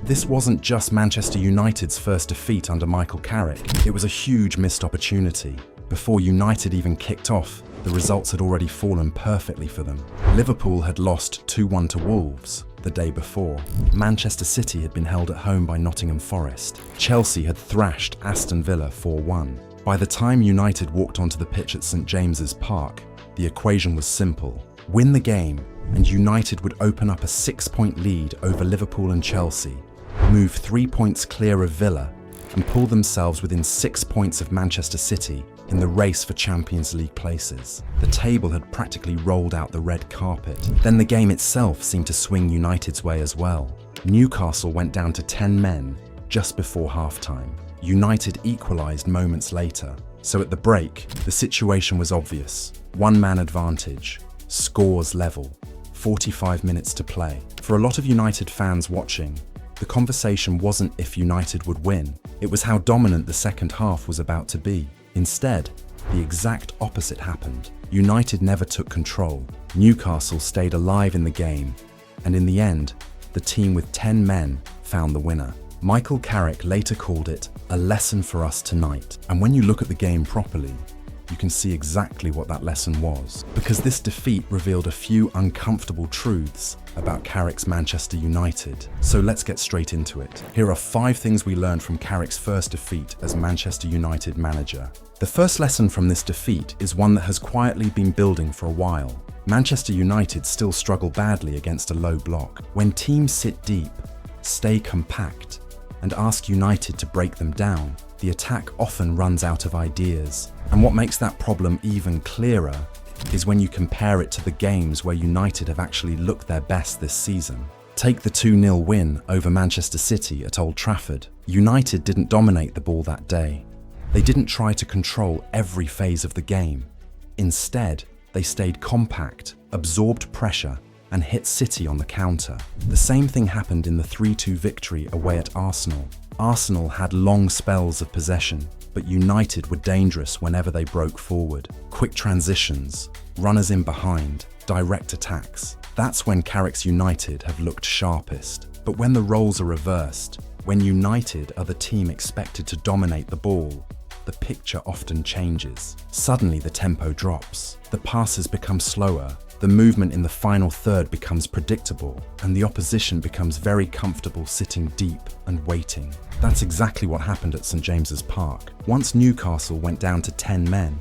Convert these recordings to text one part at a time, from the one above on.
This wasn't just Manchester United's first defeat under Michael Carrick, it was a huge missed opportunity. Before United even kicked off, the results had already fallen perfectly for them. Liverpool had lost 2-1 to Wolves the day before. Manchester City had been held at home by Nottingham Forest. Chelsea had thrashed Aston Villa 4-1. By the time United walked onto the pitch at St James's Park, the equation was simple. Win the game, and United would open up a 6-point lead over Liverpool and Chelsea, move 3 points clear of Villa, and pull themselves within 6 points of Manchester City in the race for Champions League places. The table had practically rolled out the red carpet. Then the game itself seemed to swing United's way as well. Newcastle went down to 10 men just before halftime. United equalised moments later. So at the break, the situation was obvious. One-man advantage, scores level, 45 minutes to play. For a lot of United fans watching, the conversation wasn't if United would win, it was how dominant the second half was about to be. Instead, the exact opposite happened. United never took control. Newcastle stayed alive in the game, and in the end, the team with 10 men found the winner. Michael Carrick later called it a lesson for us tonight. And when you look at the game properly, you can see exactly what that lesson was. Because this defeat revealed a few uncomfortable truths about Carrick's Manchester United. So let's get straight into it. Here are 5 things we learned from Carrick's first defeat as Manchester United manager. The first lesson from this defeat is one that has quietly been building for a while. Manchester United still struggle badly against a low block. When teams sit deep, stay compact, and ask United to break them down, the attack often runs out of ideas. And what makes that problem even clearer is when you compare it to the games where United have actually looked their best this season. Take the 2-0 win over Manchester City at Old Trafford. United didn't dominate the ball that day. They didn't try to control every phase of the game. Instead, they stayed compact, absorbed pressure, and hit City on the counter. The same thing happened in the 3-2 victory away at Arsenal. Arsenal had long spells of possession, but United were dangerous whenever they broke forward. Quick transitions, runners in behind, direct attacks. That's when Carrick's United have looked sharpest. But when the roles are reversed, when United are the team expected to dominate the ball, the picture often changes. Suddenly the tempo drops, the passes become slower, the movement in the final third becomes predictable, and the opposition becomes very comfortable sitting deep and waiting. That's exactly what happened at St James's Park. Once Newcastle went down to 10 men,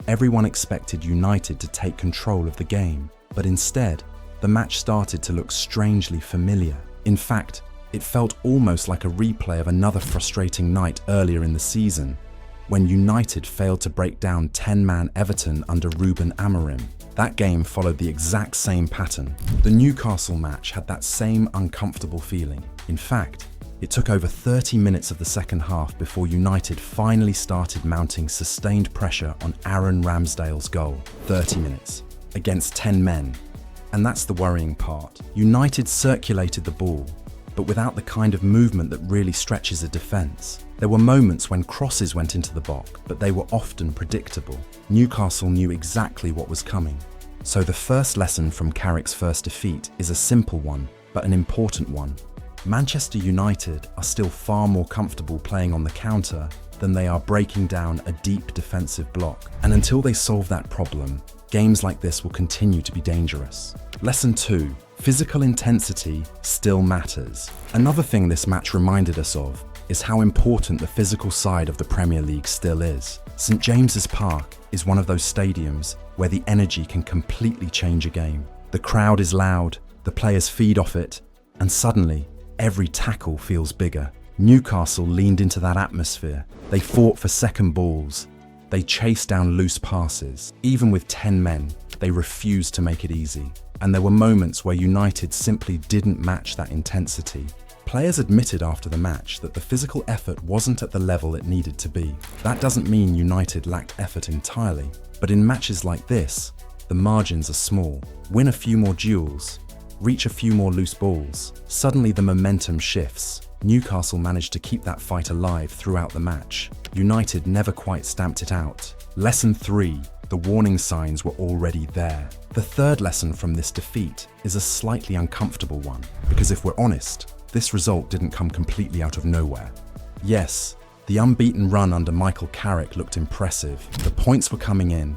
everyone expected United to take control of the game, but instead, the match started to look strangely familiar. In fact, it felt almost like a replay of another frustrating night earlier in the season, when United failed to break down 10-man Everton under Ruben Amorim. That game followed the exact same pattern. The Newcastle match had that same uncomfortable feeling. In fact, it took over 30 minutes of the second half before United finally started mounting sustained pressure on Aaron Ramsdale's goal. 30 minutes, against 10 men. And that's the worrying part. United circulated the ball, but without the kind of movement that really stretches a defence. There were moments when crosses went into the box, but they were often predictable. Newcastle knew exactly what was coming. So the first lesson from Carrick's first defeat is a simple one, but an important one. Manchester United are still far more comfortable playing on the counter than they are breaking down a deep defensive block. And until they solve that problem, games like this will continue to be dangerous. Lesson 2. Physical intensity still matters. Another thing this match reminded us of is how important the physical side of the Premier League still is. St James's Park is one of those stadiums where the energy can completely change a game. The crowd is loud, the players feed off it, and suddenly, every tackle feels bigger. Newcastle leaned into that atmosphere. They fought for second balls. They chased down loose passes. Even with 10 men, they refused to make it easy. And there were moments where United simply didn't match that intensity. Players admitted after the match that the physical effort wasn't at the level it needed to be. That doesn't mean United lacked effort entirely, but in matches like this, the margins are small. Win a few more duels, reach a few more loose balls, suddenly the momentum shifts. Newcastle managed to keep that fight alive throughout the match. United never quite stamped it out. Lesson 3. The warning signs were already there. The third lesson from this defeat is a slightly uncomfortable one, because if we're honest, this result didn't come completely out of nowhere. Yes, the unbeaten run under Michael Carrick looked impressive. The points were coming in,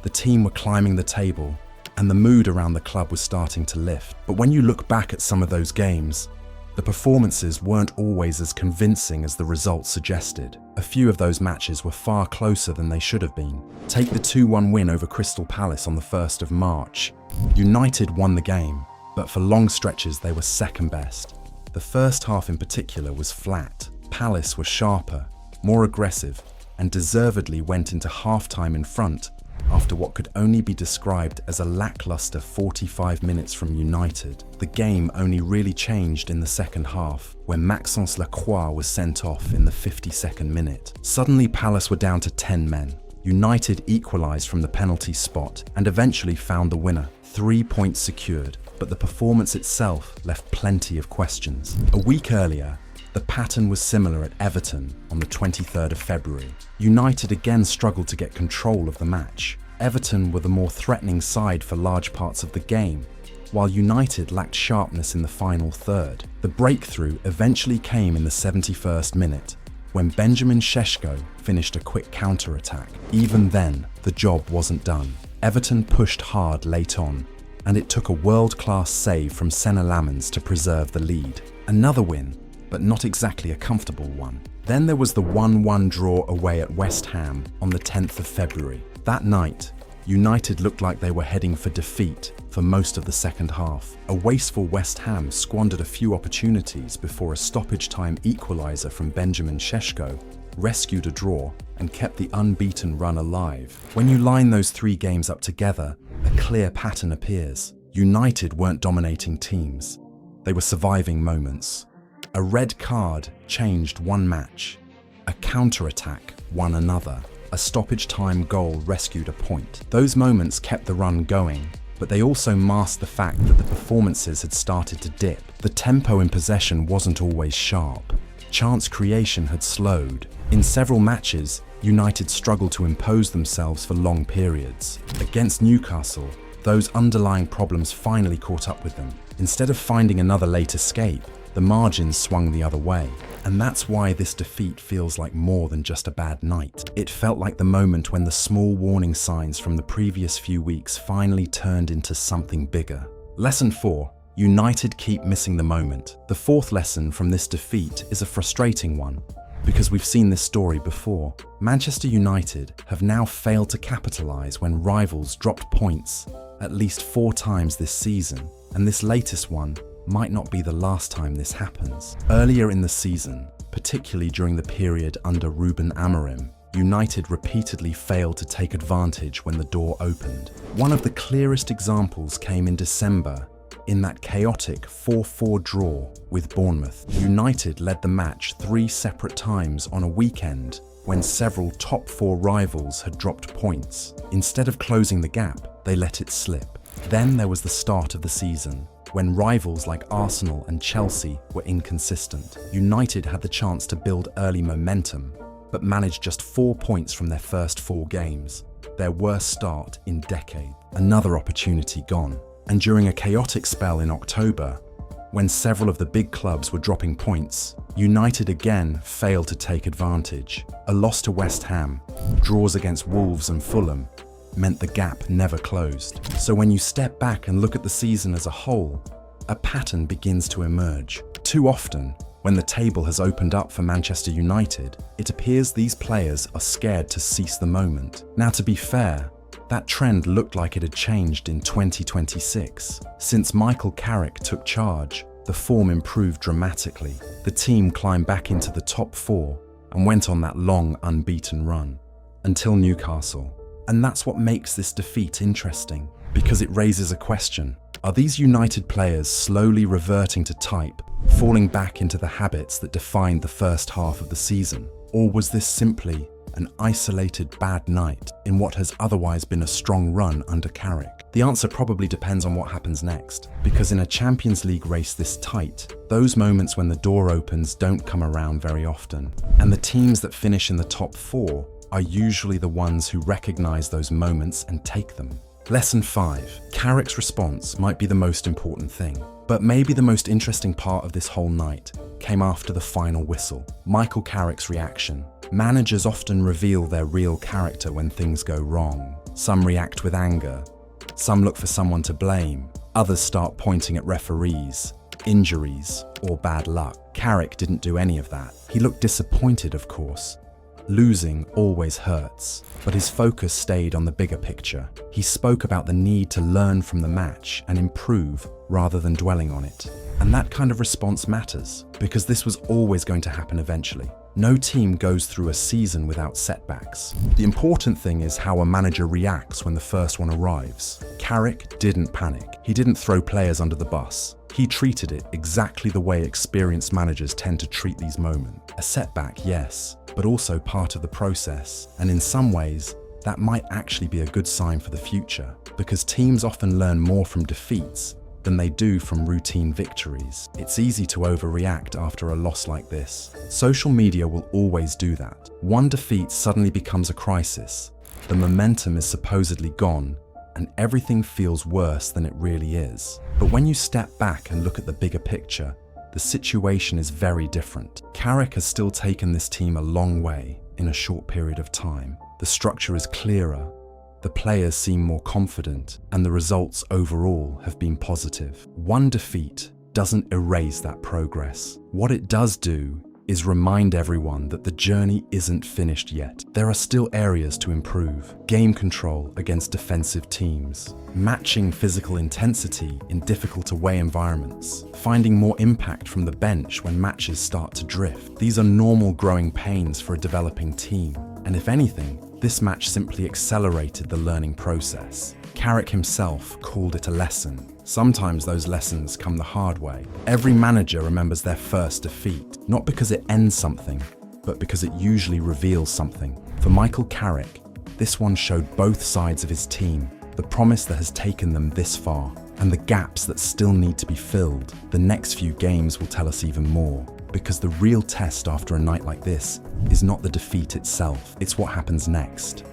the team were climbing the table, and the mood around the club was starting to lift. But when you look back at some of those games, the performances weren't always as convincing as the results suggested. A few of those matches were far closer than they should have been. Take the 2-1 win over Crystal Palace on the 1st of March. United won the game, but for long stretches they were second best. The first half in particular was flat. Palace were sharper, more aggressive, and deservedly went into half-time in front after what could only be described as a lackluster 45 minutes from United. The game only really changed in the second half, when Maxence Lacroix was sent off in the 52nd minute. Suddenly Palace were down to 10 men. United equalised from the penalty spot and eventually found the winner. 3 points secured, but the performance itself left plenty of questions. A week earlier, the pattern was similar at Everton on the 23rd of February. United again struggled to get control of the match. Everton were the more threatening side for large parts of the game, while United lacked sharpness in the final third. The breakthrough eventually came in the 71st minute, when Benjamin Šeško finished a quick counter-attack. Even then, the job wasn't done. Everton pushed hard late on, and it took a world-class save from Senna Lammens to preserve the lead. Another win, but not exactly a comfortable one. Then there was the 1-1 draw away at West Ham on the 10th of February. That night, United looked like they were heading for defeat for most of the second half. A wasteful West Ham squandered a few opportunities before a stoppage-time equaliser from Benjamin Šeško rescued a draw and kept the unbeaten run alive. When you line those 3 games up together, a clear pattern appears. United weren't dominating teams. They were surviving moments. A red card changed one match. A counter-attack won another. A stoppage-time goal rescued a point. Those moments kept the run going, but they also masked the fact that the performances had started to dip. The tempo in possession wasn't always sharp. Chance creation had slowed. In several matches, United struggled to impose themselves for long periods. Against Newcastle, those underlying problems finally caught up with them. Instead of finding another late escape, the margins swung the other way. And that's why this defeat feels like more than just a bad night. It felt like the moment when the small warning signs from the previous few weeks finally turned into something bigger. Lesson 4. United keep missing the moment. The 4th lesson from this defeat is a frustrating one, because we've seen this story before. Manchester United have now failed to capitalise when rivals dropped points at least 4 times this season, and this latest one might not be the last time this happens. Earlier in the season, particularly during the period under Ruben Amorim, United repeatedly failed to take advantage when the door opened. One of the clearest examples came in December in that chaotic 4-4 draw with Bournemouth. United led the match 3 separate times on a weekend when several top 4 rivals had dropped points. Instead of closing the gap, they let it slip. Then there was the start of the season, when rivals like Arsenal and Chelsea were inconsistent. United had the chance to build early momentum, but managed just 4 points from their first 4 games, their worst start in decades. Another opportunity gone. And during a chaotic spell in October, when several of the big clubs were dropping points, United again failed to take advantage. A loss to West Ham, draws against Wolves and Fulham, meant the gap never closed. So when you step back and look at the season as a whole, a pattern begins to emerge. Too often, when the table has opened up for Manchester United, it appears these players are scared to seize the moment. Now, to be fair, that trend looked like it had changed in 2026. Since Michael Carrick took charge, the form improved dramatically. The team climbed back into the top 4 and went on that long unbeaten run, until Newcastle. And that's what makes this defeat interesting, because it raises a question. Are these United players slowly reverting to type, falling back into the habits that defined the first half of the season? Or was this simply an isolated bad night in what has otherwise been a strong run under Carrick? The answer probably depends on what happens next, because in a Champions League race this tight, those moments when the door opens don't come around very often. And the teams that finish in the top 4 are usually the ones who recognise those moments and take them. Lesson 5. Carrick's response might be the most important thing. But maybe the most interesting part of this whole night came after the final whistle. Michael Carrick's reaction. Managers often reveal their real character when things go wrong. Some react with anger. Some look for someone to blame. Others start pointing at referees, injuries, or bad luck. Carrick didn't do any of that. He looked disappointed, of course. Losing always hurts, but his focus stayed on the bigger picture. He spoke about the need to learn from the match and improve rather than dwelling on it. And that kind of response matters, because this was always going to happen eventually. No team goes through a season without setbacks. The important thing is how a manager reacts when the first one arrives. Carrick didn't panic. He didn't throw players under the bus. He treated it exactly the way experienced managers tend to treat these moments. A setback, yes, but also part of the process. And in some ways, that might actually be a good sign for the future, because teams often learn more from defeats than they do from routine victories. It's easy to overreact after a loss like this. Social media will always do that. One defeat suddenly becomes a crisis. The momentum is supposedly gone, and everything feels worse than it really is. But when you step back and look at the bigger picture, the situation is very different. Carrick has still taken this team a long way in a short period of time. The structure is clearer, the players seem more confident, and the results overall have been positive. One defeat doesn't erase that progress. What it does do is remind everyone that the journey isn't finished yet. There are still areas to improve. Game control against defensive teams, matching physical intensity in difficult away environments, finding more impact from the bench when matches start to drift. These are normal growing pains for a developing team, and if anything, this match simply accelerated the learning process. Carrick himself called it a lesson. Sometimes those lessons come the hard way. Every manager remembers their first defeat, not because it ends something, but because it usually reveals something. For Michael Carrick, this one showed both sides of his team, the promise that has taken them this far, and the gaps that still need to be filled. The next few games will tell us even more, because the real test after a night like this is not the defeat itself, it's what happens next.